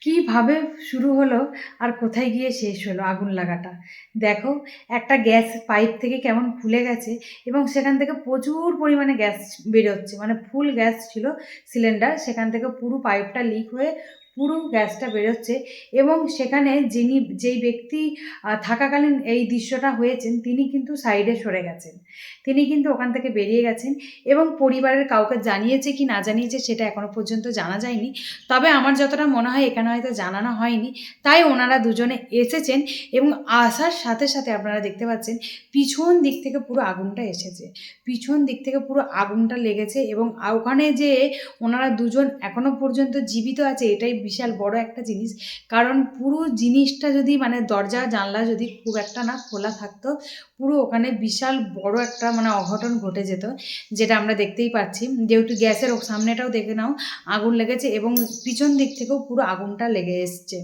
কীভাবে শুরু হলো আর কোথায় গিয়ে শেষ হলো আগুন লাগাটা। দেখো, একটা গ্যাস পাইপ থেকে কেমন খুলে গেছে এবং সেখান থেকে প্রচুর পরিমাণে গ্যাস বেরোচ্ছে, মানে ফুল গ্যাস ছিল সিলিন্ডার, সেখান থেকে পুরো পাইপটা লিক হয়ে পুরো গ্যাসটা বেরোচ্ছে। এবং সেখানে যেই ব্যক্তি থাকাকালীন এই দৃশ্যটা হয়েছেন, তিনি কিন্তু সাইডে সরে গেছেন, তিনি কিন্তু ওখান থেকে বেরিয়ে গেছেন এবং পরিবারের কাউকে জানিয়েছে কি না জানিয়েছে সেটা এখনও পর্যন্ত জানা যায়নি। তবে আমার যতটা মনে হয় এখানে হয়তো জানানো হয়নি, তাই ওনারা দুজনে এসেছেন এবং আসার সাথে সাথে আপনারা দেখতে পাচ্ছেন পিছন দিক থেকে পুরো আগুনটা এসেছে, পিছন দিক থেকে পুরো আগুনটা লেগেছে। এবং ওখানে যে ওনারা দুজন এখনও পর্যন্ত জীবিত আছে এটাই বিশাল বড় একটা জিনিস। কারণ পুরো জিনিসটা যদি মানে দরজা জানলা যদি খুব একটা না খোলা থাকতো, পুরো ওখানে বিশাল বড় একটা মানে অঘটন ঘটে যেত, যেটা আমরা দেখতেই পাচ্ছি। যেহেতু গ্যাসের সামনেটাও দেখে নাও আগুন লেগেছে এবং পিছন দিক থেকেও পুরো আগুনটা লেগে এসছে।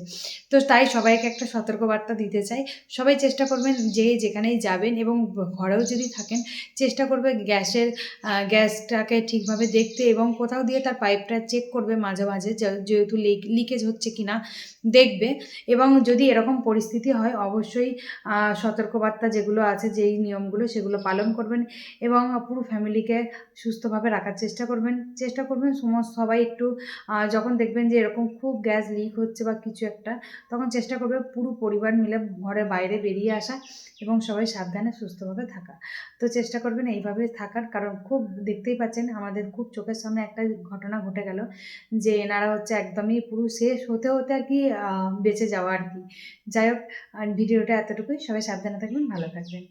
তো তাই সবাইকে একটা সতর্কবার্তা দিতে চাই, সবাই চেষ্টা করবেন যে যেখানেই যাবেন এবং ঘরেও যদি থাকেন চেষ্টা করবে গ্যাসটাকে ঠিকভাবে দেখতে এবং কোথাও দিয়ে তার পাইপটা চেক করবে মাঝে মাঝে, যেহেতু লিকেজ হচ্ছে কি না দেখবে। এবং যদি এরকম পরিস্থিতি হয় অবশ্যই সতর্কবার্তা যেগুলো আছে, যেই নিয়মগুলো সেগুলো পালন করবেন এবং পুরো ফ্যামিলিকে সুস্থভাবে রাখার চেষ্টা করবেন সবাই একটু যখন দেখবেন যে এরকম খুব গ্যাস লিক হচ্ছে বা কিছু একটা, তখন চেষ্টা করবে পুরো পরিবার মিলে ঘরের বাইরে বেরিয়ে আসা এবং সবাই সাবধানে সুস্থভাবে থাকা। তো চেষ্টা করবেন এইভাবে থাকার, কারণ খুব দেখতেই পাচ্ছেন আমাদের খুব চোখের সামনে একটা ঘটনা ঘটে গেল যে এনারা হচ্ছে একদমই পুরো শেষ হতে হতে আর কি বেঁচে যাওয়া আর কি। যাই হোক, ভিডিওটা এতটুকুই, সবাই সাবধানে থাকবেন, ভালো থাকবেন।